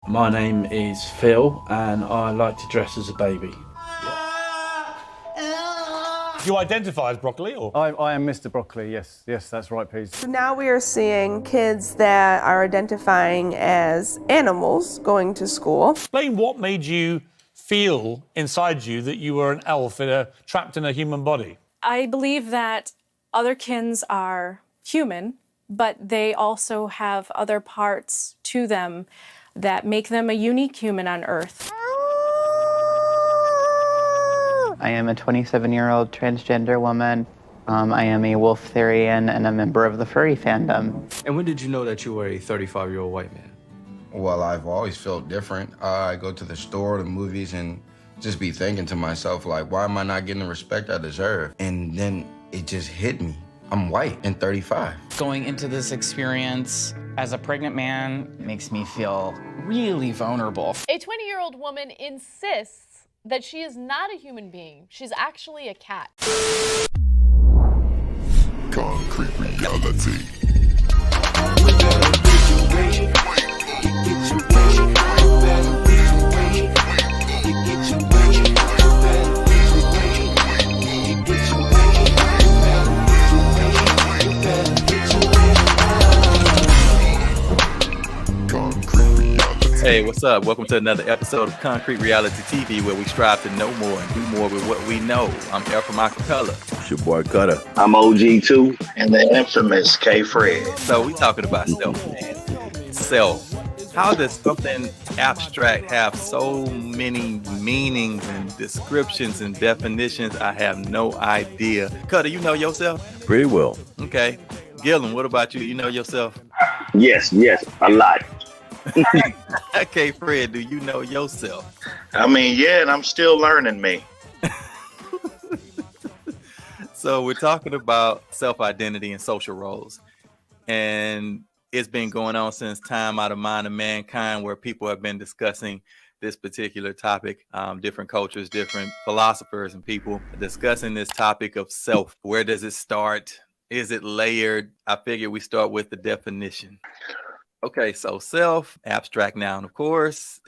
My name is Phil, and I like to dress as a baby. Do you identify as Broccoli, or? I am Mr. Broccoli, yes, that's right, please. So now we are seeing kids that are identifying as animals going to school. Explain what made you feel inside you that you were an elf trapped in a human body. I believe that other kins are human, but they also have other parts to them that make them a unique human on Earth. I am a 27-year-old transgender woman. I am a Wolftherian and a member of the furry fandom. And when did you know that you were a 35-year-old white man? Well, I've always felt different. I go to the store, the movies, and just be thinking to myself, like, why am I not getting the respect I deserve? And then it just hit me. I'm white and 35. Going into this experience as a pregnant man makes me feel really vulnerable. A 20-year-old woman insists that she is not a human being. She's actually a cat. Concrete reality. Hey, what's up? Welcome to another episode of Concrete Reality TV, where we strive to know more and do more with what we know. I'm El from Acapella. It's your boy Cutter. I'm OG2 and the infamous K Fred. So we talking about self, man. Self. How does something abstract have so many meanings and descriptions and definitions? I have no idea. Cutter, you know yourself? Pretty well. Okay. Gillen, what about you? You know yourself? Yes, a lot. Okay, Fred, do you know yourself? I mean, yeah, and I'm still learning me. So we're talking about self-identity and social roles. And it's been going on since time out of mind of mankind, where people have been discussing this particular topic. Different cultures, different philosophers and people discussing this topic of self. Where does it start? Is it layered? I figure we start with the definition. Okay, so self, abstract noun, of course.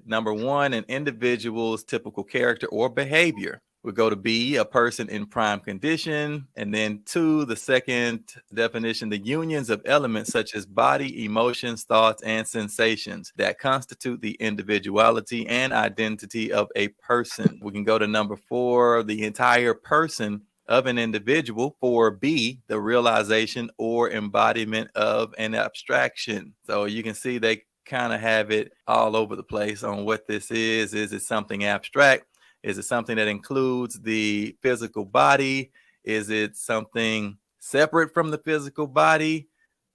Number one, an individual's typical character or behavior. We go to B, a person in prime condition. And then two, the second definition, the unions of elements such as body, emotions, thoughts, and sensations that constitute the individuality and identity of a person. We can go to number four, the entire person of an individual. For B, the realization or embodiment of an abstraction. So you can see they kind of have it all over the place on what this is. Is it something abstract? Is it something that includes the physical body? Is it something separate from the physical body?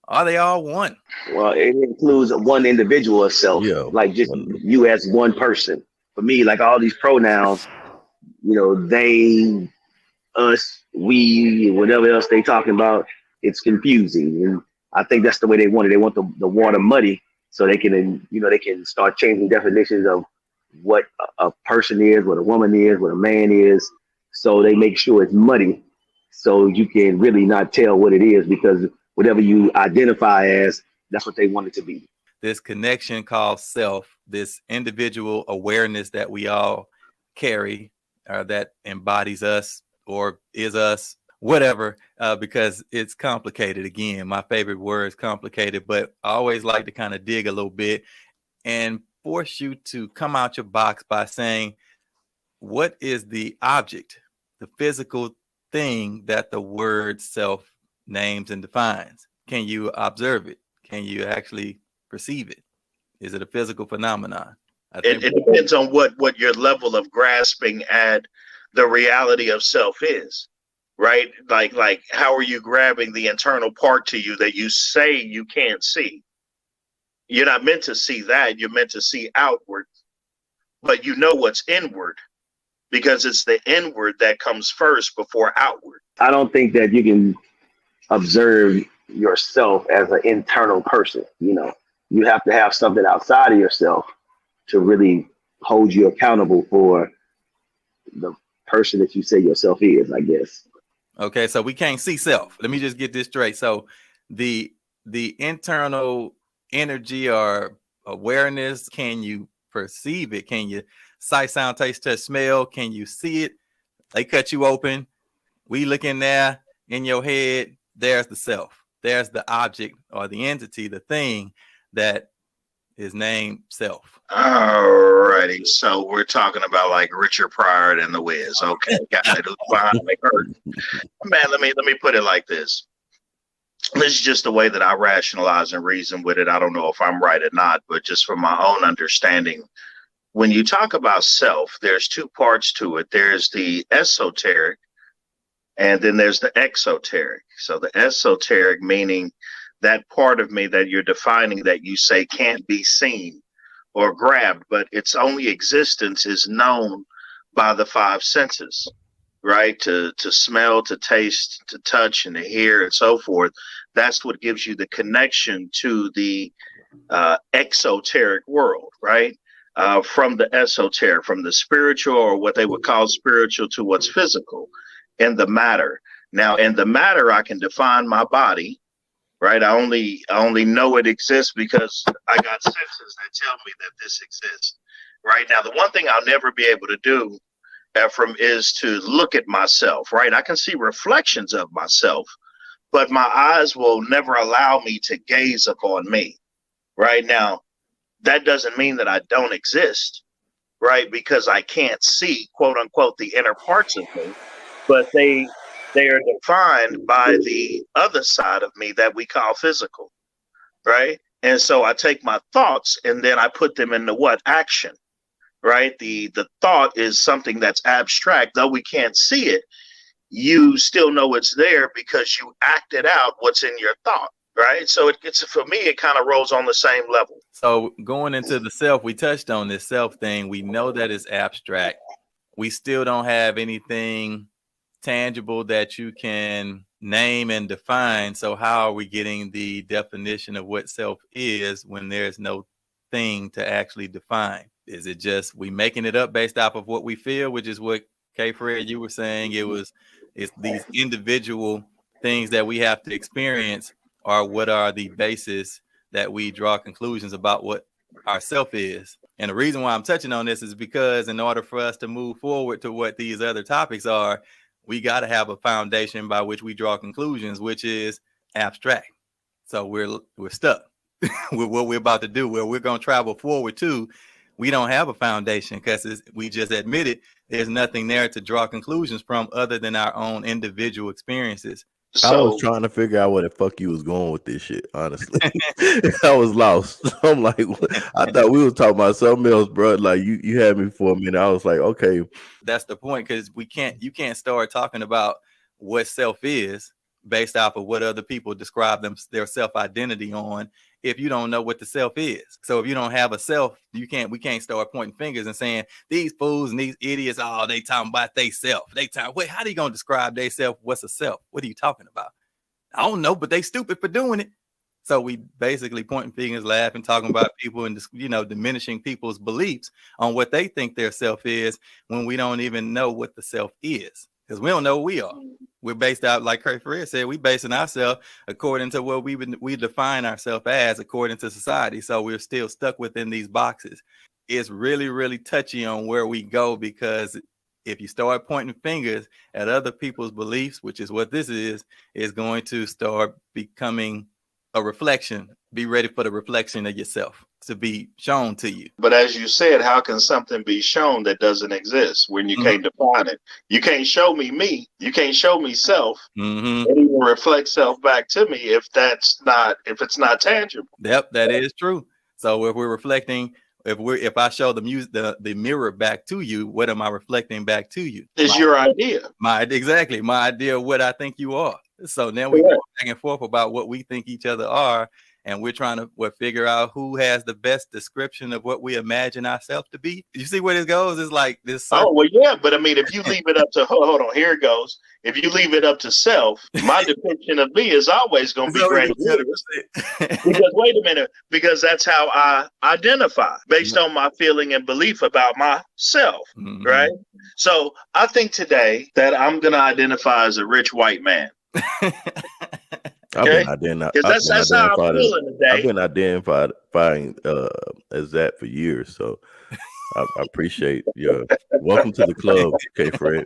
Are they all one? Well, it includes one individual itself, like just you as one person. For me, like all these pronouns, they, us, we, whatever else they talking about, it's confusing. And I think that's the way they want it. They want the water muddy so they can, they can start changing definitions of what a person is, what a woman is, what a man is. So they make sure it's muddy so you can really not tell what it is, because whatever you identify as, that's what they want it to be. This connection called self, this individual awareness that we all carry, that embodies us, or is us, whatever, because it's complicated. Again, my favorite word is complicated, but I always like to kind of dig a little bit and force you to come out your box by saying, what is the object, the physical thing that the word self names and defines? Can you observe it? Can you actually perceive it? Is it a physical phenomenon? It depends on what your level of grasping at the reality of self is, right? Like how are you grabbing the internal part to you that you say you can't see? You're not meant to see that. You're meant to see outward, but you know what's inward, because it's the inward that comes first before outward. I don't think that you can observe yourself as an internal person. You have to have something outside of yourself to really hold you accountable for the person that you say yourself is, I guess. Okay, so we can't see self. Let me just get this straight. So the internal energy or awareness? Can you perceive it? Can you sight, sound, taste, touch, smell? Can you see it? They cut you open. We look in there in your head. There's the self. There's the object or the entity, the thing that is named self. Alrighty, so we're talking about like Richard Pryor and the Wiz. Okay, got it. Who's behind the curtain? Man, let me put it like this. This is just the way that I rationalize and reason with it. I don't know if I'm right or not, but just from my own understanding, when you talk about self, there's two parts to it. There's the esoteric, and then there's the exoteric. So the esoteric meaning that part of me that you're defining that you say can't be seen or grabbed, but its only existence is known by the five senses, right? To smell, to taste, to touch, and to hear, and so forth. That's what gives you the connection to the exoteric world, right? From the esoteric, from the spiritual, or what they would call spiritual, to what's physical in the matter. Now, in the matter, I can define my body, right? I only know it exists because I got senses that tell me that this exists, right? Now, the one thing I'll never be able to do, Ephraim, is to look at myself, right? I can see reflections of myself, but my eyes will never allow me to gaze upon me, right? Now, that doesn't mean that I don't exist, right? Because I can't see, quote unquote, the inner parts of me, but they are defined by the other side of me that we call physical, right? And so I take my thoughts and then I put them into what? Action, right? The thought is something that's abstract. Though we can't see it, you still know it's there because you acted out what's in your thought, right? So it's for me, it kind of rolls on the same level. So going into the self, we touched on this self thing. We know that it's abstract. We still don't have anything tangible that you can name and define. So how are we getting the definition of what self is when there's no thing to actually define? Is it just we making it up based off of what we feel, which is what K. Fred, you were saying? It's these individual things that we have to experience, or what are the basis that we draw conclusions about what our self is? And the reason why I'm touching on this is because in order for us to move forward to what these other topics are, we got to have a foundation by which we draw conclusions, which is abstract. So we're stuck with what we're about to do, where we're going to travel forward to. We don't have a foundation because we just admitted there's nothing there to draw conclusions from other than our own individual experiences. I was trying to figure out where the fuck you was going with this shit, honestly. I was lost. I'm like, I thought we was talking about something else, bro. Like you had me for a minute. I was like, okay. That's the point, because you can't start talking about what self is based off of what other people describe their self-identity on if you don't know what the self is. So if you don't have a self, we can't start pointing fingers and saying these fools and these idiots, they talking about they self. Wait, how are you gonna describe they self? What's a self? What are you talking about? I don't know, but they stupid for doing it. So we basically pointing fingers, laughing, talking about people and diminishing people's beliefs on what they think their self is when we don't even know what the self is. Because we don't know who we are. We're based out, like Kurt Ferrer said, we basing ourselves according to what we define ourselves as according to society. So we're still stuck within these boxes. It's really, really touchy on where we go, because if you start pointing fingers at other people's beliefs, which is what this is going to start becoming a reflection. Be ready for the reflection of yourself to be shown to you. But as you said, how can something be shown that doesn't exist when you can't define it? You can't show me. You can't show me self. And even reflect self back to me if it's not tangible. Yep, that is true. So if we're reflecting, if I show the mirror back to you, what am I reflecting back to you? It's your idea. My idea of what I think you are. So now we go back and forth about what we think each other are. And we're trying to figure out who has the best description of what we imagine ourselves to be. You see where this goes? It's like this. Oh, well, yeah. But I mean, if you leave it up to, hold on, here it goes. If you leave it up to self, my depiction of me is always going to be grandiose. Because wait a minute, because that's how I identify based on my feeling and belief about myself, right? So I think today that I'm going to identify as a rich white man. I've Okay, been identifying. because that's how I'm feeling today. I've been identifying as that for years. So I appreciate your welcome to the club, K. Fred.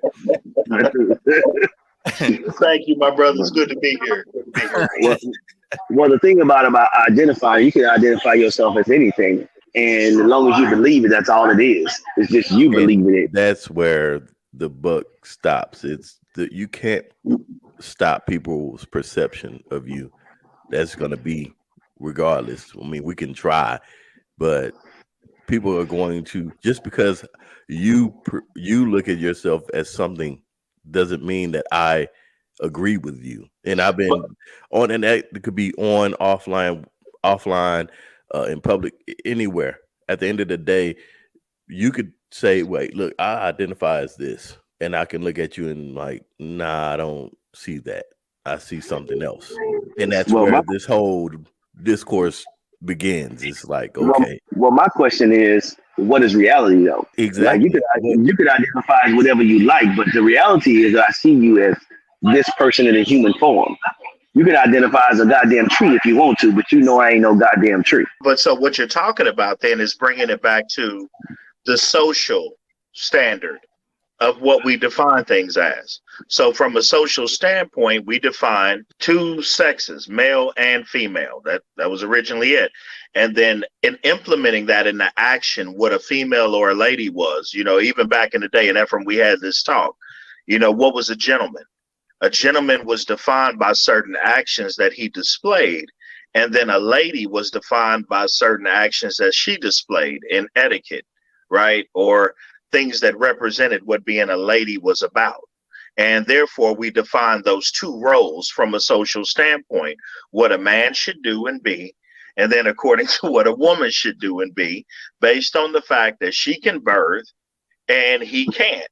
Thank you, my brother. It's good to be here. Well, the thing about identifying, you can identify yourself as anything, and as long as you believe it, that's all it is. It's just you believing it. That's where the buck stops. It's you can't stop people's perception of you. That's going to be regardless. I mean, we can try, but people are going to, just because you look at yourself as something doesn't mean that I agree with you. And I've been on, and that could be on, offline, in public, anywhere. At the end of the day, you could say, wait, look, I identify as this. And I can look at you and like, nah, I don't see that. I see something else. And that's where this whole discourse begins. It's like, okay. Well, my question is, what is reality though? Exactly. Like you could identify as whatever you like, but the reality is I see you as this person in a human form. You can identify as a goddamn tree if you want to, but you know I ain't no goddamn tree. But so what you're talking about then is bringing it back to the social standard of what we define things as. So from a social standpoint, we define two sexes, male and female. That was originally it. And then in implementing that into action, what a female or a lady was, even back in the day, and Ephraim, we had this talk, what was a gentleman? A gentleman was defined by certain actions that he displayed. And then a lady was defined by certain actions that she displayed in etiquette, right? Or things that represented what being a lady was about. And therefore, we define those two roles from a social standpoint, what a man should do and be, and then according to what a woman should do and be, based on the fact that she can birth and he can't,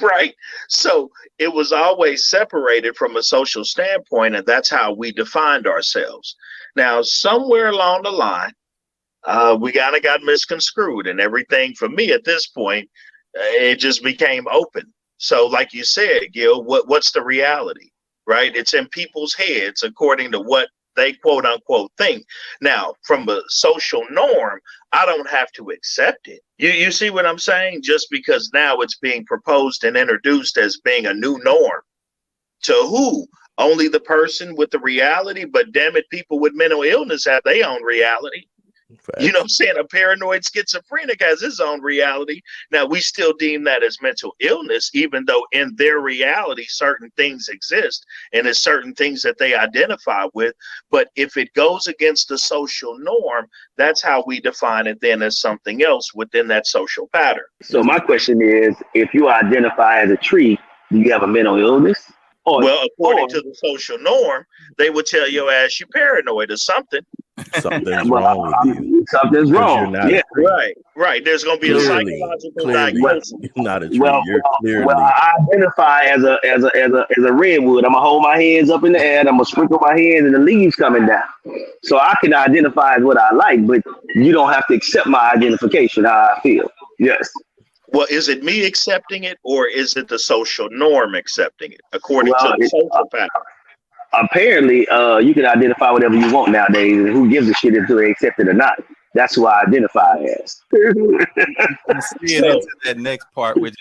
right? So it was always separated from a social standpoint, and that's how we defined ourselves. Now, somewhere along the line, we kind of got misconstrued, and everything for me at this point, it just became open. So like you said, Gil, what's the reality, right? It's in people's heads according to what they quote unquote think. Now, from a social norm, I don't have to accept it. You see what I'm saying? Just because now it's being proposed and introduced as being a new norm. To who? Only the person with the reality, but damn it, people with mental illness have their own reality. Fact. You know what I'm saying? A paranoid schizophrenic has his own reality. Now, we still deem that as mental illness, even though in their reality, certain things exist and there's certain things that they identify with. But if it goes against the social norm, that's how we define it then as something else within that social pattern. So my question is, if you identify as a tree, do you have a mental illness? Well, according to the social norm, they would tell your ass you're paranoid or something. Something's wrong with you. Something's wrong. Yeah, right. There's going to be a psychological diagnosis. You're not a tree. Well, you're clearly. Well, I identify as a redwood. I'm gonna hold my hands up in the air. And I'm gonna sprinkle my hands, and the leaves coming down. So I can identify as what I like, but you don't have to accept my identification. How I feel. Yes. Well, is it me accepting it, or is it the social norm accepting it according to the social pattern? Apparently, you can identify whatever you want nowadays, and who gives a shit if they accept it or not? That's who I identify as. I'm seeing into that next part, which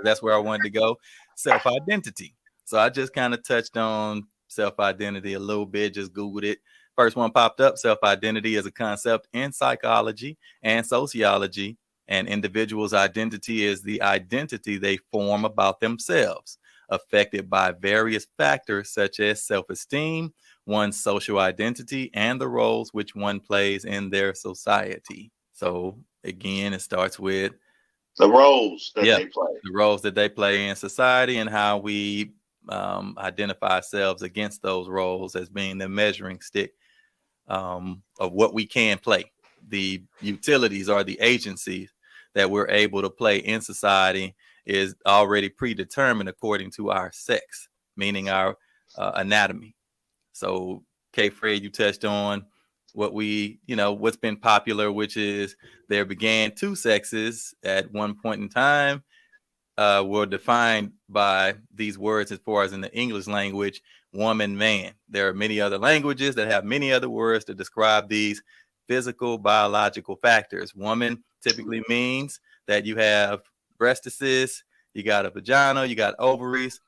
that's where I wanted to go. Self-identity. So I just kind of touched on self-identity a little bit, just Googled it. First one popped up. Self-identity is a concept in psychology and sociology. An individual's identity is the identity they form about themselves, affected by various factors such as self-esteem, one's social identity, and the roles which one plays in their society. So again, it starts with the roles that they play. The roles that they play in society and how we identify ourselves against those roles as being the measuring stick of what we can play. The utilities or the agencies that we're able to play in society is already predetermined according to our sex, meaning our anatomy. So, K. Fred, you touched on what's been popular, which is there began two sexes at one point in time. were defined by these words as far as in the English language, woman, man. There are many other languages that have many other words to describe these physical, biological factors. Woman typically means that you have breastises, you got a vagina, you got ovaries,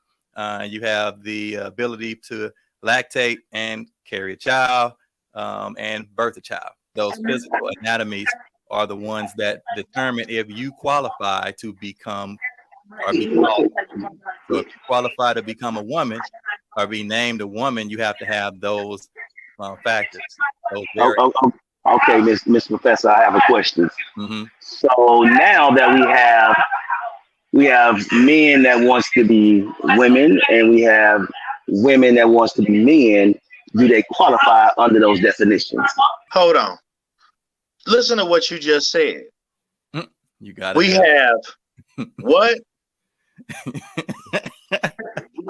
you have the ability to lactate and carry a child and birth a child. Those physical anatomies are the ones that determine if you qualify to become or be called. So if you qualify to become a woman or be named a woman, you have to have those factors. Those Okay, Miss Professor, I have a question. Mm-hmm. So now that we have men that wants to be women and we have women that wants to be men, do they qualify under those definitions? Hold on. Listen to what you just said. You got it. We have what?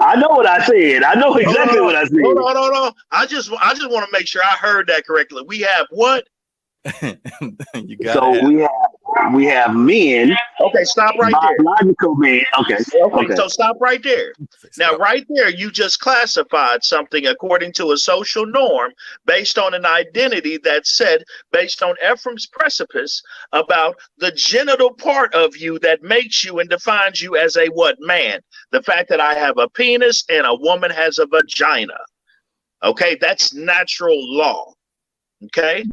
I know what I said. I know exactly what I said. Hold on. I just want to make sure I heard that correctly. We have what? You got so it. we have men. Okay, stop right there. Biological men. Okay. So stop right there. Now, right there, you just classified something according to a social norm based on an identity that said, based on Ephraim's precipice, about the genital part of you that makes you and defines you as a what man? The fact that I have a penis and a woman has a vagina. Okay, that's natural law. Okay.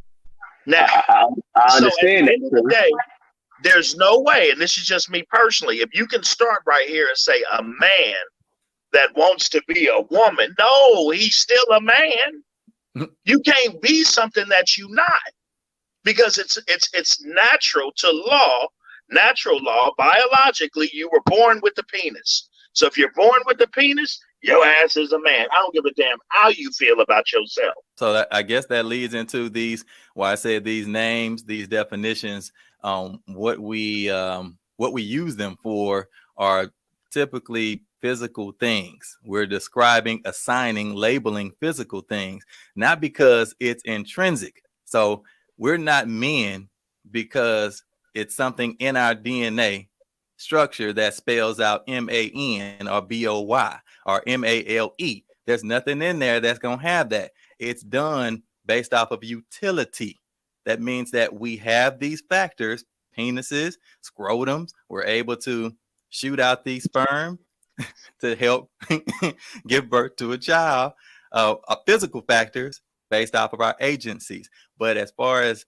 Now, I understand so at the end of the day, there's no way, and this is just me personally, if you can start right here and say a man that wants to be a woman, no, he's still a man. You can't be something that you're not, because it's natural law, biologically, you were born with the penis. So if you're born with the penis, your ass is a man. I don't give a damn how you feel about yourself. So I guess that leads into these, why I said these names, these definitions, what we use them for are typically physical things. We're describing, assigning, labeling physical things, not because it's intrinsic. So we're not men because it's something in our DNA structure that spells out M-A-N or B-O-Y or M-A-L-E. There's nothing in there that's going to have that. It's done based off of utility. That means that we have these factors, penises, scrotums. We're able to shoot out these sperm to help give birth to a child. Physical factors based off of our agencies. But as far as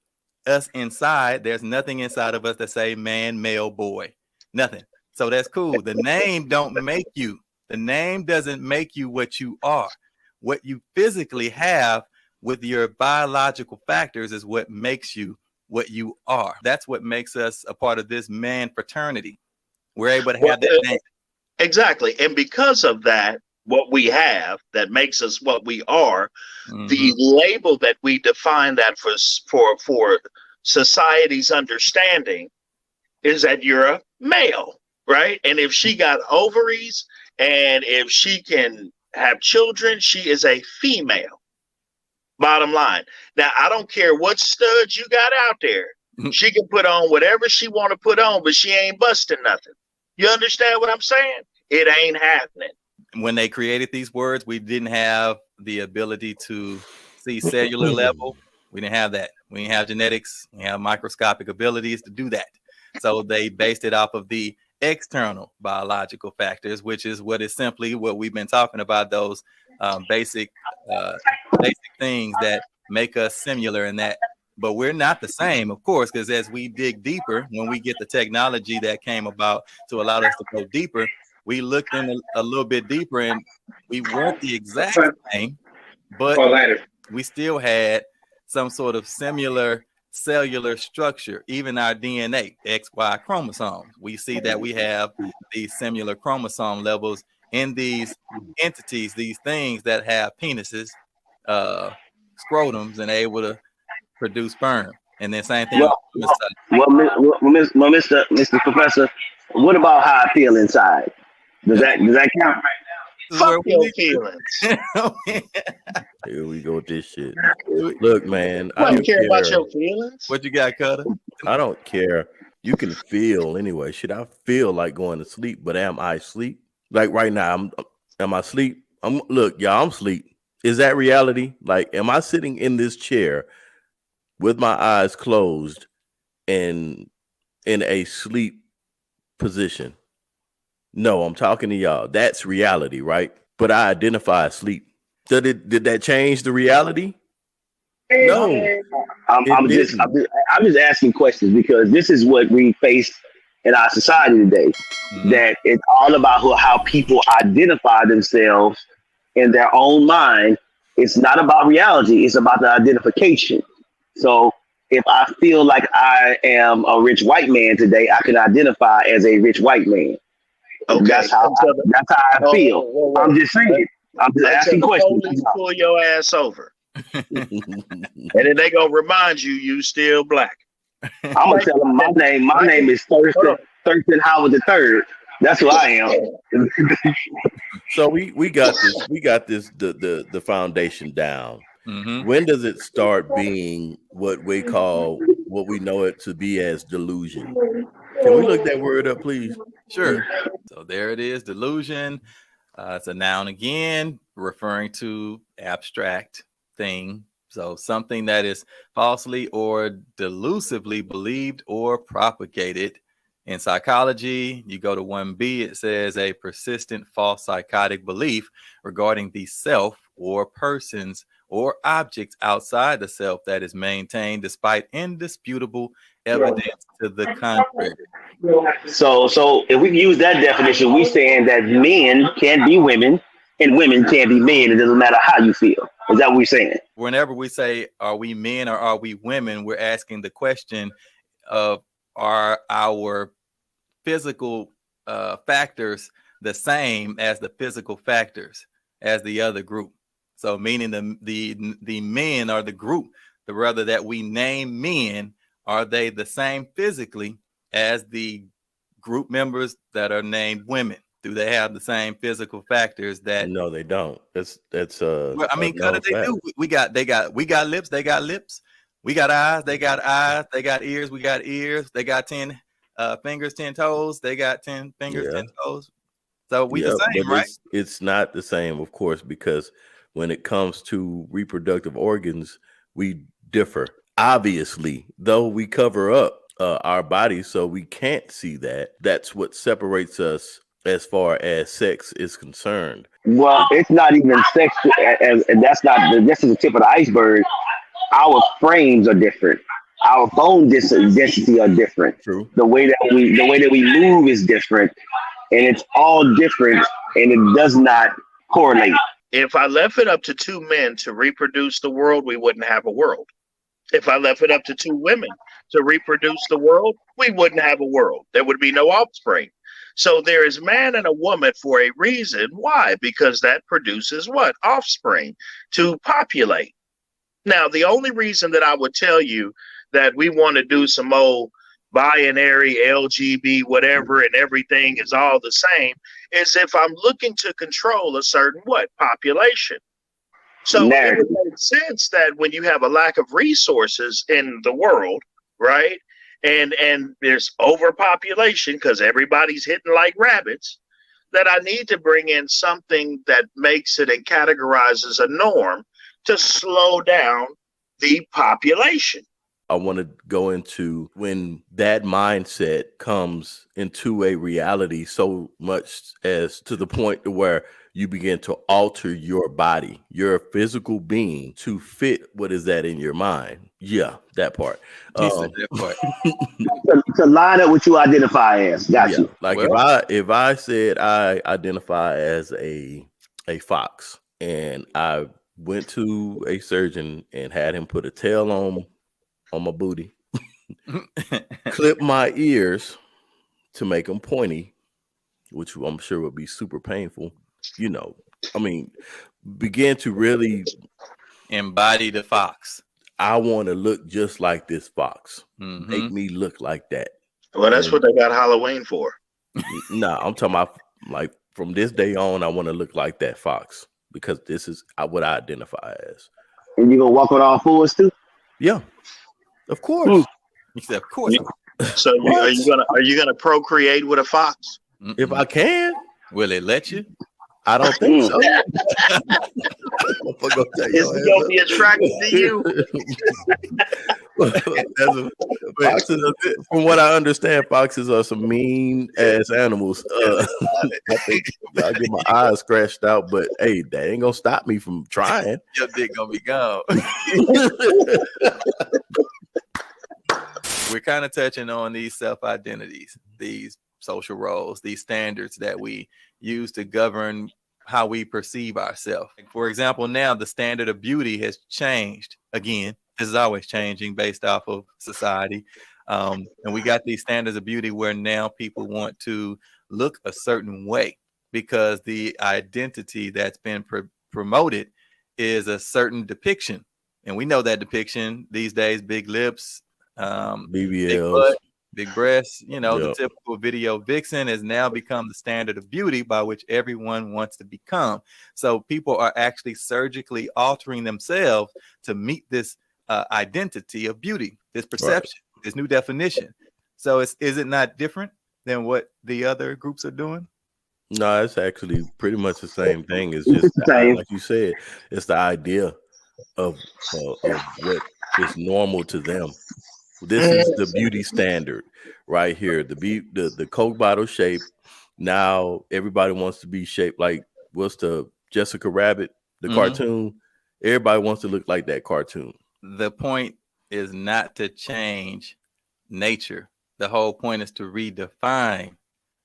us inside, there's nothing inside of us that say man, male, boy. Nothing. So that's cool. The name don't make you. The name doesn't make you what you are. What you physically have with your biological factors is what makes you what you are. That's what makes us a part of this man fraternity. We're able to have that name. Exactly. And because of that, what we have that makes us what we are, the label that we define that for society's understanding is that you're a male, right? And if she got ovaries and if she can have children, she is a female. Bottom line. Now, I don't care what studs you got out there. She can put on whatever she want to put on, but she ain't busting nothing. You understand what I'm saying? It ain't happening. When they created these words, we didn't have the ability to see cellular level. We didn't have that. We didn't have genetics. We have microscopic abilities to do that. So they based it off of the external biological factors, which is what is simply what we've been talking about, those basic things that make us similar in that. But we're not the same, of course, because as we dig deeper, when we get the technology that came about to allow us to go deeper, we looked in a little bit deeper and we weren't the exact same, but we still had some sort of similar cellular structure, even our DNA, XY chromosomes. We see that we have these similar chromosome levels in these entities, these things that have penises, scrotums, and able to produce sperm. And then same thing. Mr. Professor, what about how I feel inside? Does that count? Fuck your feelings. Here we go with this shit. Look, man, I don't care about your feelings. What you got, Cutter? I don't care you can feel anyway. Should I feel like going to sleep? But am I asleep? Like right now, am I asleep? Look, y'all, I'm asleep. Is that reality? Like, am I sitting in this chair with my eyes closed and in a sleep position? No, I'm talking to y'all. That's reality, right? But I identify as sleep. Did that change the reality? No. I'm just asking questions because this is what we face in our society today. That it's all about how people identify themselves in their own mind. It's not about reality. It's about the identification. So if I feel like I am a rich white man today, I can identify as a rich white man. Okay. That's how I feel. I'm just saying. I'm just asking questions. Pull your ass over. And then they gonna remind you still black. I'm gonna tell them my name is Thurston Howard III. That's who I am. So we got this the foundation down. When does it start being what we know it to be as delusion? Can we look that word up, please? Sure. So there it is, delusion. It's a noun again, referring to abstract thing. So something that is falsely or delusively believed or propagated. In psychology, you go to 1B, it says a persistent false psychotic belief regarding the self or persons or objects outside the self that is maintained despite indisputable evidence to the contrary. So if we use that definition, we're saying that men can't be women and women can't be men. It doesn't matter how you feel. Is that what we're saying? Whenever we say, are we men or are we women, we're asking the question of, are our physical factors the same as the physical factors as the other group? So meaning the men are the group, the rather that we name men, are they the same physically as the group members that are named women? Do they have the same physical factors that? No, they don't. That's well, I mean, they do. We got lips, they got lips. We got eyes, they got eyes. They got ears, we got ears. They got 10 fingers, 10 toes. They got 10 fingers, 10 toes. So we the same, right? It's not the same, of course, because when it comes to reproductive organs, we differ. Obviously, though we cover up our bodies so we can't see that. That's what separates us as far as sex is concerned. Well, it's not even sex, and that's the tip of the iceberg. Our frames are different. Our bone density are different. True. The way that we move is different, and it's all different, and it does not correlate. If I left it up to two men to reproduce the world, we wouldn't have a world. If I left it up to two women to reproduce the world, we wouldn't have a world. There would be no offspring. So there is man and a woman for a reason. Why? Because that produces what? Offspring to populate. Now, the only reason that I would tell you that we want to do some old binary, LGB, whatever, and everything is all the same is if I'm looking to control a certain population. So it would make sense that when you have a lack of resources in the world, right? And there's overpopulation because everybody's hitting like rabbits, that I need to bring in something that makes it and categorizes a norm to slow down the population. I want to go into when that mindset comes into a reality so much as to the point to where you begin to alter your body, your physical being to fit what is that in your mind. Yeah, that part. That part. To line up what you identify as. Got you. Like if I said I identify as a fox and I went to a surgeon and had him put a tail on my booty, clip my ears to make them pointy, which I'm sure would be super painful. You know, I mean, begin to really embody the fox. I want to look just like this fox. Make me look like that. Well, that's what they got Halloween for. Nah, I'm talking about like from this day on, I want to look like that fox because this is what I identify as. And you gonna walk on all fours too? Yeah, of course. He said, of course. So are you gonna procreate with a fox? If I can, will it let you? I don't think so. Is he gonna be attracted to you? Foxes from what I understand, foxes are some mean ass animals. I think I'll get my eyes scratched out, but hey, that ain't gonna stop me from trying. Your dick gonna be gone. We're kind of touching on these self-identities, these social roles, these standards that we use to govern how we perceive ourselves. For example, now the standard of beauty has changed again. This is always changing based off of society. And we got these standards of beauty where now people want to look a certain way because the identity that's been promoted is a certain depiction. And we know that depiction these days, big lips, BBLs, big butt, big breasts, the typical video vixen has now become the standard of beauty by which everyone wants to become. So people are actually surgically altering themselves to meet this identity of beauty, this perception, this new definition. So is it not different than what the other groups are doing? No, it's actually pretty much the same thing. It's just like you said, it's the idea of what is normal to them. This is the beauty standard right here. The Coke bottle shape. Now everybody wants to be shaped like what's the Jessica Rabbit, the cartoon. Everybody wants to look like that cartoon. The point is not to change nature. The whole point is to redefine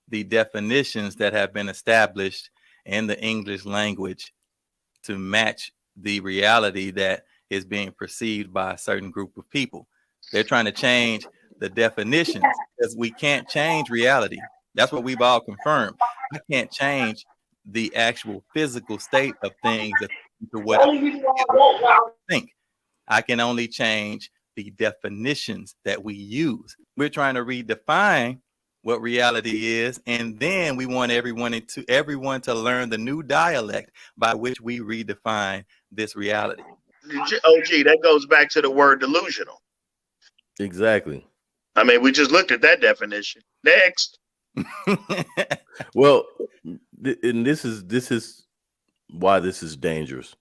the definitions that have been established in the English language to match the reality that is being perceived by a certain group of people. They're trying to change the definitions because we can't change reality. That's what we've all confirmed. I can't change the actual physical state of things to what I think. I can only change the definitions that we use. We're trying to redefine what reality is, and then we want everyone to learn the new dialect by which we redefine this reality. OG, that goes back to the word delusional. Exactly. I mean, we just looked at that definition. Next. Well, and this is why this is dangerous,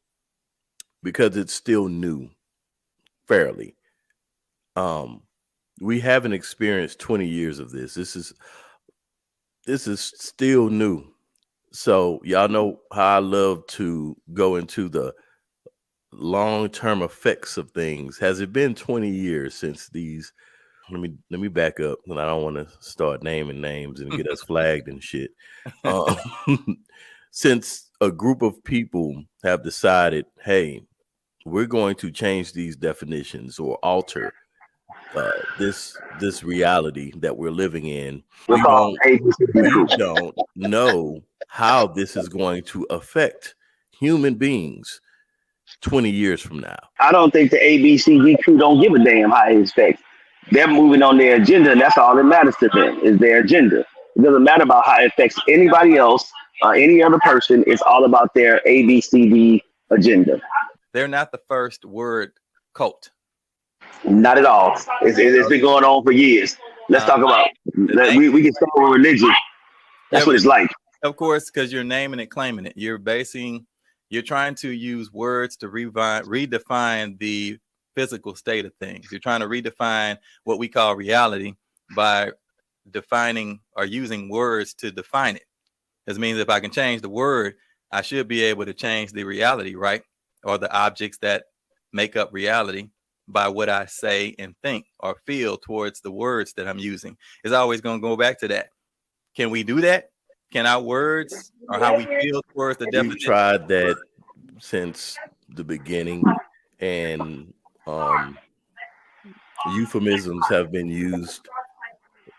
because it's still new, fairly. We haven't experienced 20 years of this. This is still new. So y'all know how I love to go into the long-term effects of things. Has it been 20 years since these? Let me back up, and I don't want to start naming names and get us flagged and shit. Since a group of people have decided, hey, we're going to change these definitions or alter this reality that we're living in. We don't know how this is going to affect human beings 20 years from now. I don't think the ABCD crew don't give a damn how it affects. They're moving on their agenda, and that's all that matters to them is their agenda. It doesn't matter about how it affects anybody else or any other person. It's all about their ABCD agenda. They're not the first word cult. Not at all. It's been going on for years. Let's talk about we can start with religion. That's what it's like. Of course, because you're naming it, claiming it. You're trying to use words to redefine the physical state of things. You're trying to redefine what we call reality by defining or using words to define it. This means if I can change the word, I should be able to change the reality, right? Or the objects that make up reality by what I say and think or feel towards the words that I'm using. It's always going to go back to that. Can we do that? Can our words or how we feel towards the definition? We've tried that since the beginning, and euphemisms have been used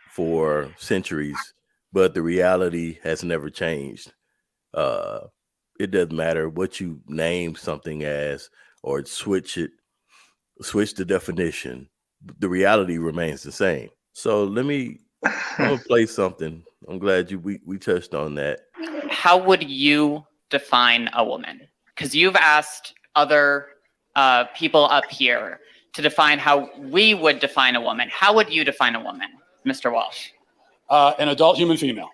for centuries, but the reality has never changed. It doesn't matter what you name something as or switch the definition. The reality remains the same. So I'm gonna play something. I'm glad we touched on that. How would you define a woman? Because you've asked other people up here to define how we would define a woman. How would you define a woman? Mr. Walsh? An adult human female.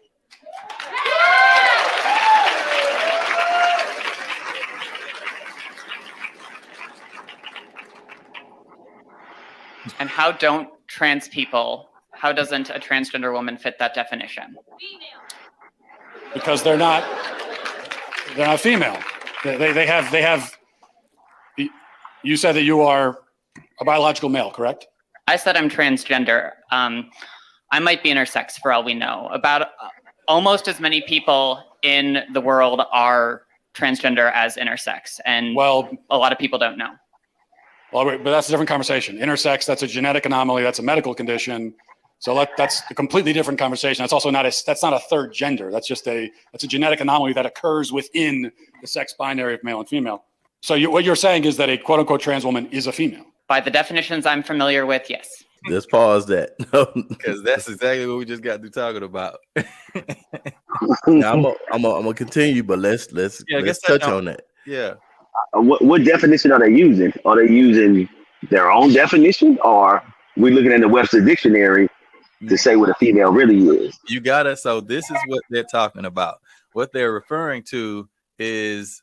And how doesn't a transgender woman fit that definition? Because they're not female. They have. You said that you are a biological male, correct? I said I'm transgender. I might be intersex for all we know. About almost as many people in the world are transgender as intersex, and a lot of people don't know. Well, but that's a different conversation. Intersex, that's a genetic anomaly. That's a medical condition. So that's a completely different conversation. That's also not a third gender. That's a genetic anomaly that occurs within the sex binary of male and female. So what you're saying is that a quote unquote trans woman is a female. By the definitions I'm familiar with, yes. Let's pause that. Because that's exactly what we just got through talking about. Now, I'm gonna continue, but let's touch on that. Yeah. What definition are they using? Are they using their own definition, or we looking at the Webster Dictionary to say what a female really is? You got it. So this is what they're talking about. What they're referring to is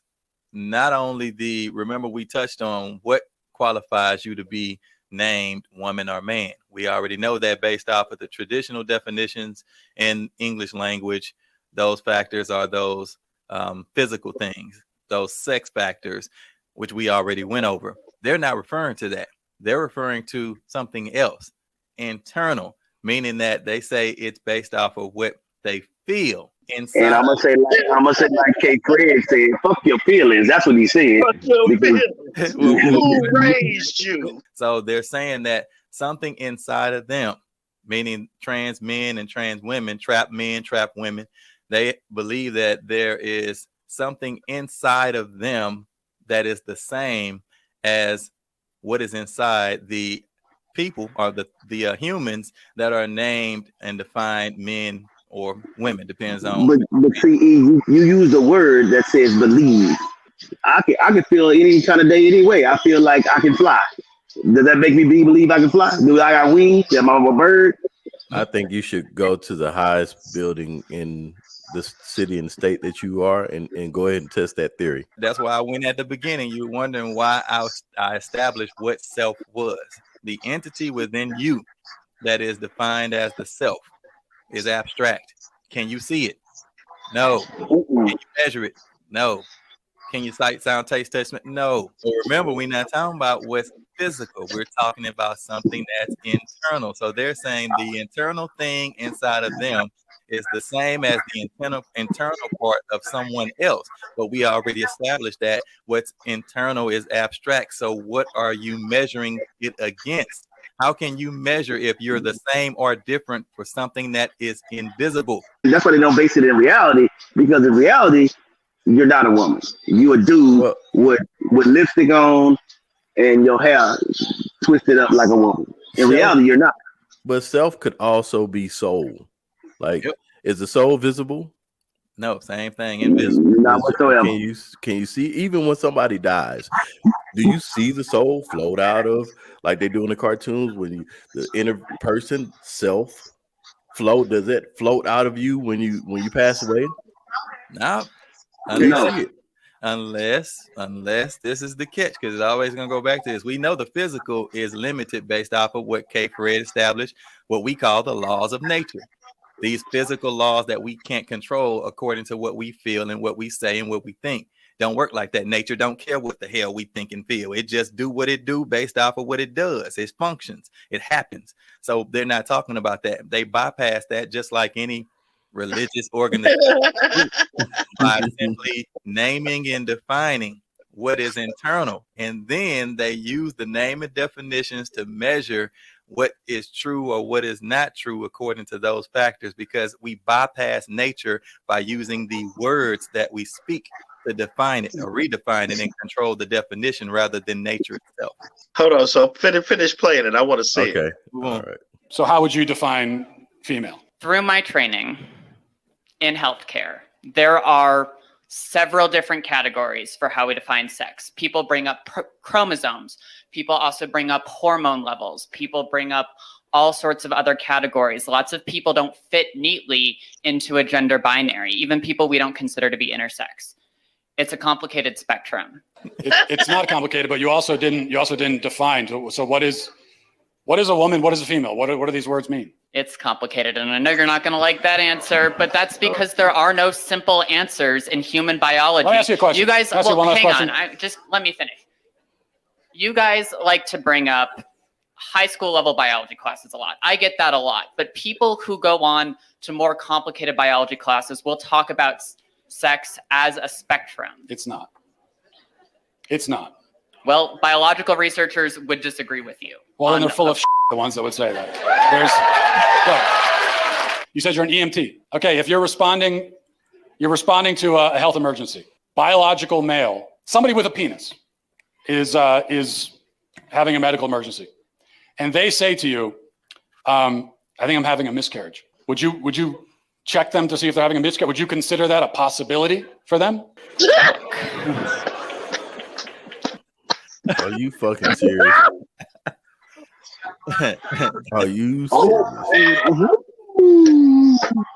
not only remember we touched on what qualifies you to be named woman or man. We already know that based off of the traditional definitions in English language. Those factors are those physical things, those sex factors, which we already went over. They're not referring to that. They're referring to something else, internal, meaning that they say it's based off of what they feel inside. And I'm gonna say like K. Craig said, "Fuck your feelings." That's what he said. Fuck your feelings. Who raised you? So they're saying that something inside of them, meaning trans men and trans women, trap men, trap women, they believe that there is something inside of them that is the same as what is inside the people or the humans that are named and defined men or women, depends on. But see, you use a word that says believe. I can feel any kind of day anyway. I feel like I can fly. Does that make me believe I can fly? Do I got wings? Am I a bird? I think you should go to the highest building in the city and state that you are and go ahead and test that theory. That's why I went at the beginning. You're wondering why I established what self was. The entity within you that is defined as the self is abstract. Can you see it? No. Can you measure it? No. Can you sight, sound, taste, touch? No. So remember, we're not talking about what's physical. We're talking about something that's internal. So they're saying the internal thing inside of them is the same as the internal part of someone else. But we already established that what's internal is abstract. So what are you measuring it against? How can you measure if you're the same or different for something that is invisible? That's why they don't base it in reality, because in reality, you're not a woman. You a dude with lipstick on and your hair twisted up like a woman. In reality, you're not. But self could also be soul. Like, is the soul visible? No, same thing. Invisible. Not whatsoever. Can you see, even when somebody dies, do you see the soul float out of, like they do in the cartoons, when the inner person self float? Does it float out of you when you pass away? No. Unless this is the catch, because it's always going to go back to this. We know the physical is limited based off of what K. Fred established, what we call the laws of nature. These physical laws that we can't control according to what we feel and what we say and what we think. Don't work like that. Nature don't care what the hell we think and feel. It just do what it do based off of what it does. It functions. It happens. So they're not talking about that. They bypass that, just like any religious organization, by simply naming and defining what is internal. And then they use the name and definitions to measure what is true or what is not true according to those factors, because we bypass nature by using the words that we speak to define it or redefine it and control the definition rather than nature itself. Hold on. So finish playing it. I want to see it. All right. So how would you define female? Through my training in healthcare, there are several different categories for how we define sex. People bring up chromosomes. People also bring up hormone levels. People bring up all sorts of other categories. Lots of people don't fit neatly into a gender binary, even people we don't consider to be intersex. It's a complicated spectrum. It's not complicated, but you also didn't define. So what is a woman? What is a female? What do these words mean? It's complicated, and I know you're not going to like that answer, but that's because there are no simple answers in human biology. Let me ask you a question. You guys, Can I ask you well, one last hang question? on. Let me finish. You guys like to bring up high school level biology classes a lot. I get that a lot, but people who go on to more complicated biology classes will talk about sex as a spectrum. It's not. It's not. Well, biological researchers would disagree with you. Well, then they're full of the ones that would say that. Look, you said you're an EMT. Okay, if you're responding to a health emergency. Biological male, somebody with a penis, is having a medical emergency, and they say to you, "I think I'm having a miscarriage." Would you check them to see if they're having a miscarriage? Would you consider that a possibility for them? Are you fucking serious? Are you serious?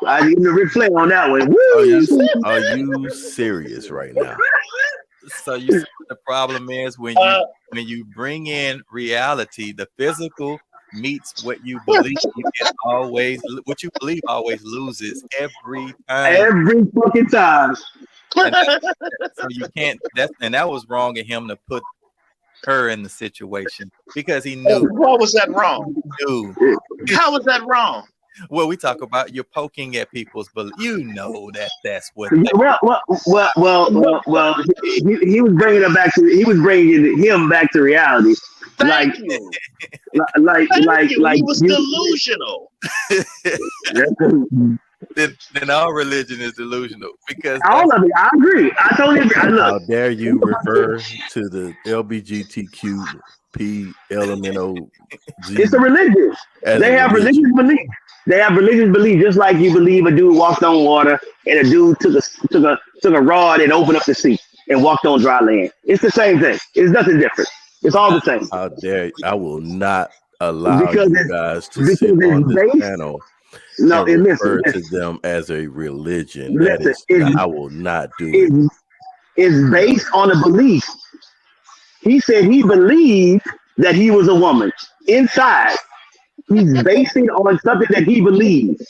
I need to replay on that one. Are you serious right now? So you see what the problem is when you bring in reality, the physical meets what you believe. What you believe always loses every time. Every fucking time. So you can't. That was wrong of him to put her in the situation because he knew. Why was that wrong? He knew. How was that wrong? Well, we talk about you're poking at people's belief. You know that's what. Well. He was bringing him back to reality. Thank you. He was delusional. Then all religion is delusional because all of it. I agree. I totally agree. How dare you refer to the LGBTQP LMNOG? It's a religion. They have religious belief. They have religious belief, just like you believe a dude walked on water and a dude took a rod and opened up the sea and walked on dry land. It's the same thing. It's nothing different. It's all the same. How dare you? I will not allow you guys to sit on this panel. No, and refer to them as a religion. I will not do it. It's based on a belief. He said he believed that he was a woman inside. He's basing on something that he believes.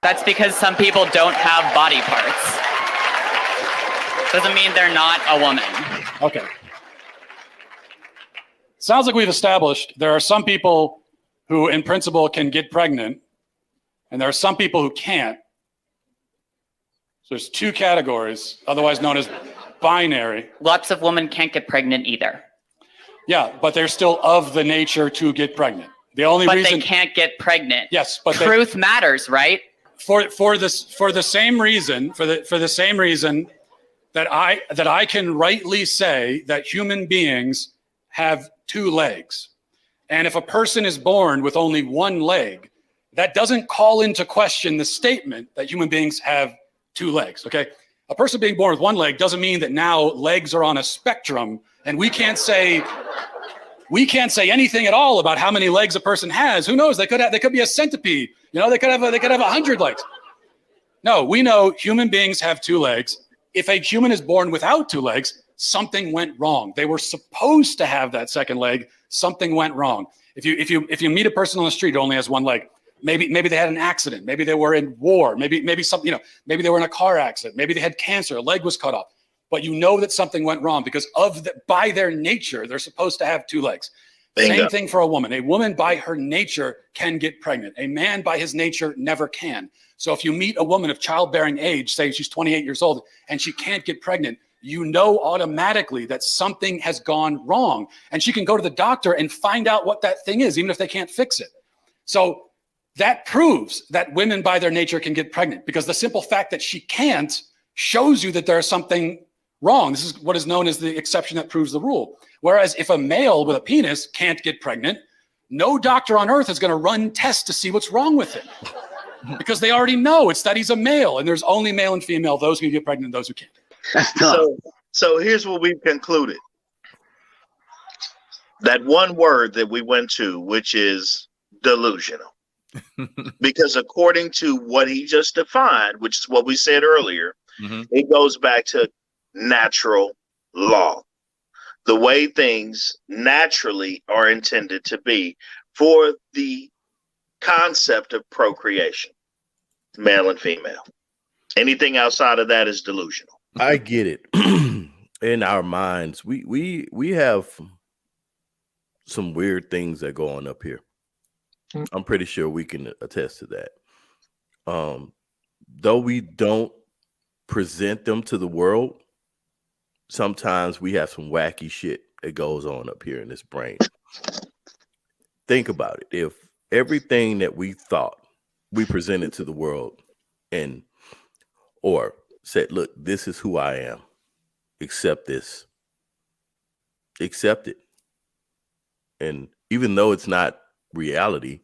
That's because some people don't have body parts. Doesn't mean they're not a woman. Okay. Sounds like we've established there are some people who, in principle, can get pregnant, and there are some people who can't. So there's two categories, otherwise known as binary. Lots of women can't get pregnant either. Yeah, but they're still of the nature to get pregnant. The only reason they can't get pregnant. Yes, but truth matters, right? For the same reason that I can rightly say that human beings have two legs. And if a person is born with only one leg, that doesn't call into question the statement that human beings have two legs, okay? A person being born with one leg doesn't mean that now legs are on a spectrum and we can't say anything at all about how many legs a person has. Who knows? They could be a centipede. You know, they could have 100 legs. No, we know human beings have two legs. If a human is born without two legs, something went wrong. They were supposed to have that second leg. Something went wrong. If you meet a person on the street who only has one leg, maybe they had an accident. Maybe they were in war. Maybe something, maybe they were in a car accident. Maybe they had cancer. A leg was cut off. But you know that something went wrong because by their nature, they're supposed to have two legs. Bingo. Same thing for a woman. A woman by her nature can get pregnant. A man by his nature never can. So if you meet a woman of childbearing age, say she's 28 years old, and she can't get pregnant, you know automatically that something has gone wrong. And she can go to the doctor and find out what that thing is, even if they can't fix it. So that proves that women by their nature can get pregnant because the simple fact that she can't shows you that there's something wrong. This is what is known as the exception that proves the rule. Whereas if a male with a penis can't get pregnant, no doctor on earth is going to run tests to see what's wrong with him because they already know it's that he's a male and there's only male and female, those who can get pregnant and those who can't. So here's what we've concluded. That one word that we went to, which is delusional. Because according to what he just defined, which is what we said earlier, it goes back to natural law, the way things naturally are intended to be for the concept of procreation, male and female. Anything outside of that is delusional. I get it. In our minds, we have some weird things that go on up here. I'm pretty sure we can attest to that. Though we don't present them to the world, sometimes we have some wacky shit that goes on up here in this brain. Think about it. If everything that we thought we presented to the world or said, look, this is who I am, accept this, accept it. And even though it's not reality,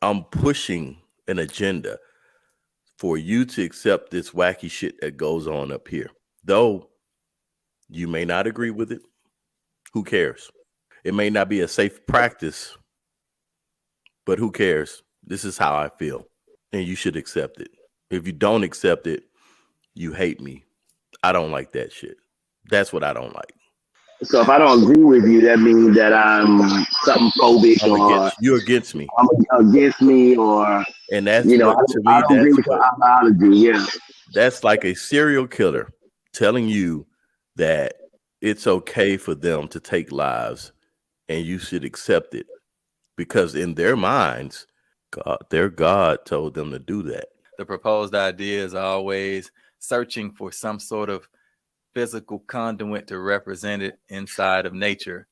I'm pushing an agenda for you to accept this wacky shit that goes on up here. Though you may not agree with it, who cares? It may not be a safe practice, but who cares? This is how I feel, and you should accept it. If you don't accept it, you hate me. I don't like that shit. That's what I don't like. So if I don't agree with you, that means that I'm something phobic you're against me. I'm against me, or and that's to me. I don't agree with your ideology. Yeah, that's like a serial killer telling you that it's okay for them to take lives, and you should accept it because in their minds, their God told them to do that. The proposed idea is always searching for some sort of physical conduit to represent it inside of nature,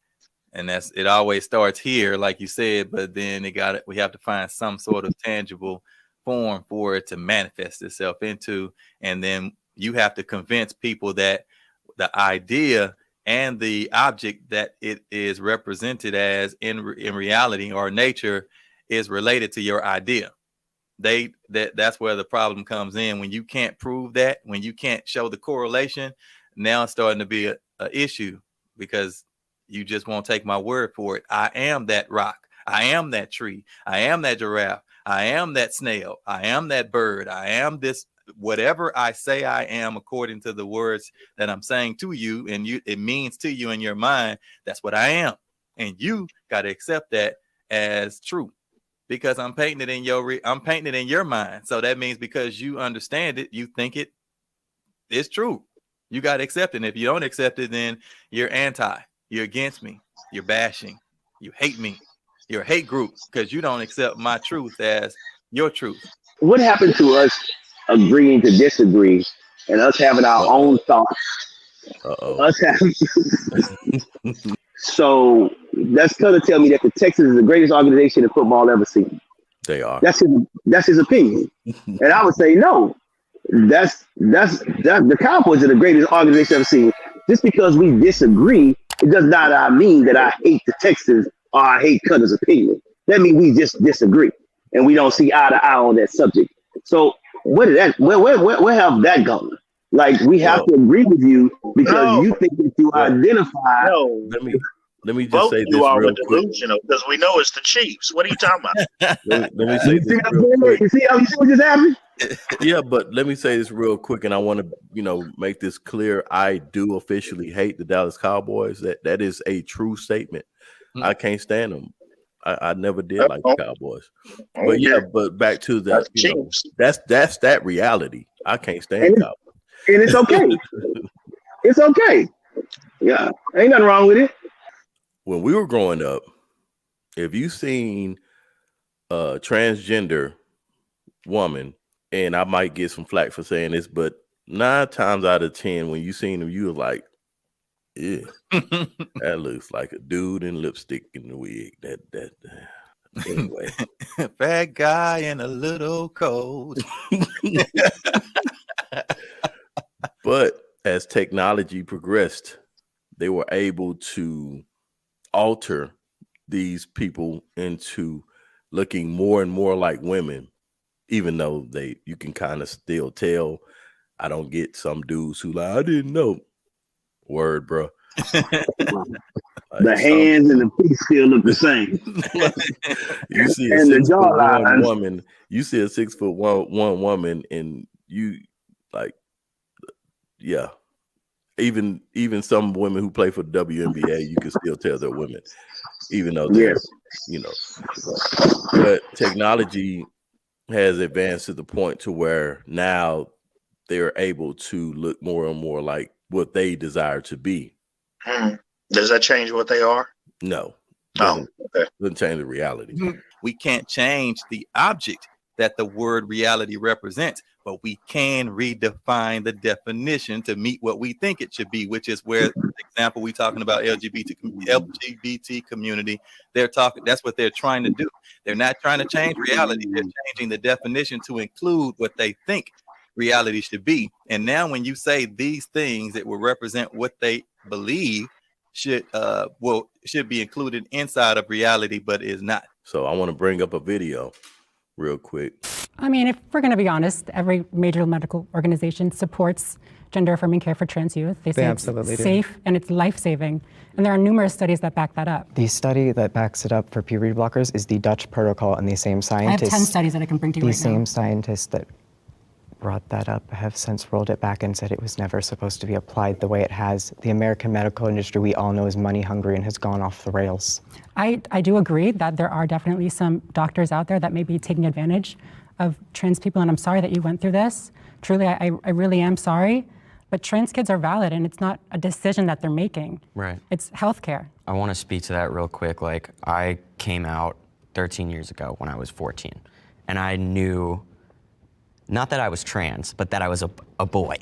and it always starts here, like you said, but then we have to find some sort of tangible form for it to manifest itself into, and then you have to convince people that the idea and the object that it is represented as in reality or nature is related to your idea. That's where the problem comes in. When you can't prove that, when you can't show the correlation, now it's starting to be a issue because you just won't take my word for it. I am that rock. I am that tree. I am that giraffe. I am that snail. I am that bird. I am this, whatever I say I am, according to the words that I'm saying to you, and it means to you in your mind, that's what I am. And you got to accept that as true because I'm painting it in your mind. So that means because you understand it, you think it is true. You got to accept it. And if you don't accept it, then you're you're against me, you're bashing, you hate me, you're a hate group because you don't accept my truth as your truth. What happened to us agreeing to disagree and us having our own thoughts? So that's going to tell me that the Texans is the greatest organization in football ever seen. They are. That's his opinion. And I would say no. That's the Cowboys are the greatest organization I've ever seen. Just because we disagree, it does not mean that I hate the Texans or I hate Cutter's opinion. That means we just disagree and we don't see eye to eye on that subject. So where have that gone? Like we have to agree with you because you think that you identify. No. Let me just say this real quick. Because we know it's the Chiefs. What are you talking about? let me say this real quick. You see what just happened? Yeah, but let me say this real quick, and I want to, make this clear. I do officially hate the Dallas Cowboys. That is a true statement. I can't stand them. I never did like the Cowboys. But but back to the that's that reality. I can't stand Cowboys. And it's okay. It's okay. Yeah, ain't nothing wrong with it. When we were growing up, if you seen a transgender woman, and I might get some flack for saying this, but 9 times out of 10, when you seen them, you were like, yeah, that looks like a dude in lipstick in the wig. That anyway. Bad guy in a little coat. But as technology progressed, they were able to alter these people into looking more and more like women, even though you can kind of still tell. I don't get some dudes who like, I didn't know. Word, bro. The hands and the feet still look the same. You see a And the 6'1" jawline. woman. You see a 6'1" woman, and you like, yeah. Even some women who play for the WNBA, you can still tell they're women, even though they're, But technology has advanced to the point to where now they're able to look more and more like what they desire to be. Does that change what they are? No. Oh, okay. Doesn't change the reality. We can't change the object that the word reality represents, but we can redefine the definition to meet what we think it should be, which is where, for example, we talking about LGBT community. That's what they're trying to do. They're not trying to change reality. They're changing the definition to include what they think reality should be. And now when you say these things that will represent what they believe should be included inside of reality, but is not. So I want to bring up a video real quick. I mean, if we're going to be honest, every major medical organization supports gender affirming care for trans youth. They say it's safe and it's life-saving. And there are numerous studies that back that up. The study that backs it up for puberty blockers is the Dutch protocol, and the same scientists— I have 10 studies that I can bring to you right now. The same scientists that brought that up have since rolled it back and said it was never supposed to be applied the way it has. The American medical industry, we all know, is money hungry and has gone off the rails. I do agree that there are definitely some doctors out there that may be taking advantage of trans people, and I'm sorry that you went through this. Truly, I really am sorry, but trans kids are valid, and it's not a decision that they're making. Right. It's healthcare. I want to speak to that real quick. Like, I came out 13 years ago when I was 14, and I knew, not that I was trans, but that I was a boy.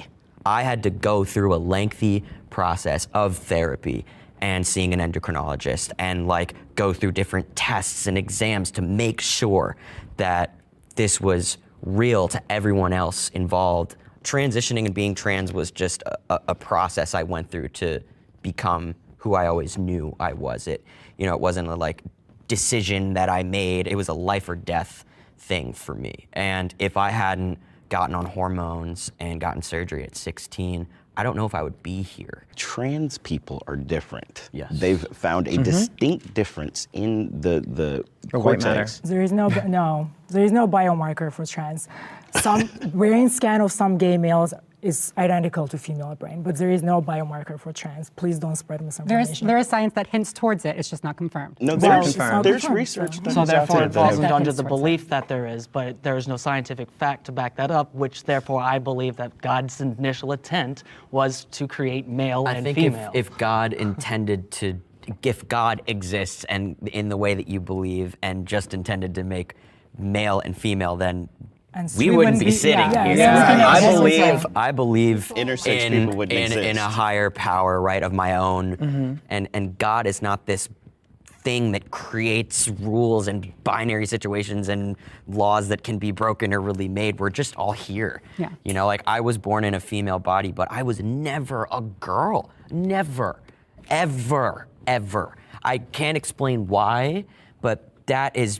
I had to go through a lengthy process of therapy and seeing an endocrinologist and like go through different tests and exams to make sure that this was real to everyone else involved. Transitioning and being trans was just a process I went through to become who I always knew I was. It wasn't a like decision that I made. It was a life or death thing for me. And if I hadn't gotten on hormones and gotten surgery at 16, I don't know if I would be here. Trans people are different. Yes. They've found a distinct difference in the white matter. cortex. There is no biomarker for trans. Some brain scan of some gay males is identical to female brain, but there is no biomarker for trans. Please don't spread misinformation. There is science that hints towards it. It's just not confirmed. No, there's research. So therefore, it falls under the belief that there is, but there is no scientific fact to back that up, which therefore I believe that God's initial intent was to create male and female. If God intended to, if God exists and in the way that you believe and just intended to make male and female, then we wouldn't be sitting here. I believe intersex people wouldn't exist. In a higher power, right, of my own, and God is not this thing that creates rules and binary situations and laws that can be broken or really made. We're just all here. Yeah. Like I was born in a female body, but I was never a girl. Never, ever, ever. I can't explain why, but that is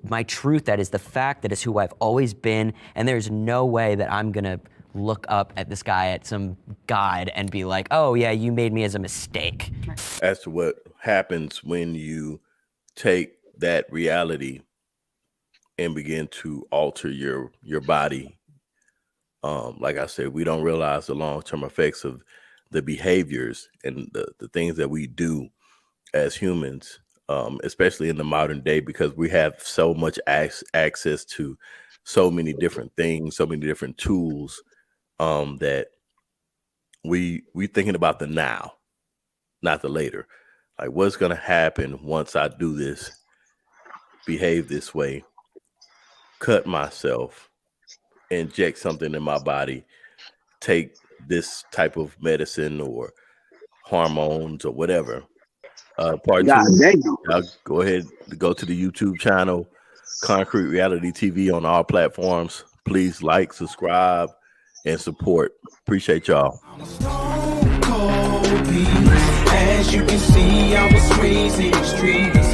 my truth. That is the fact. That is who I've always been. And there's no way that I'm gonna look up at this guy at some guide and be like, oh yeah, you made me as a mistake. As to what happens when you take that reality and begin to alter your body. Like I said, we don't realize the long-term effects of the behaviors and the things that we do as humans, especially in the modern day, because we have so much access to so many different things, so many different tools, that we thinking about the now, not the later. Like, what's gonna happen once I do this, behave this way, cut myself, inject something in my body, take this type of medicine or hormones or whatever. Part two, go ahead to go to the YouTube channel, Concrete Reality TV, on all platforms. Please like, subscribe, and support. Appreciate y'all. As you can see, I was raised in the streets.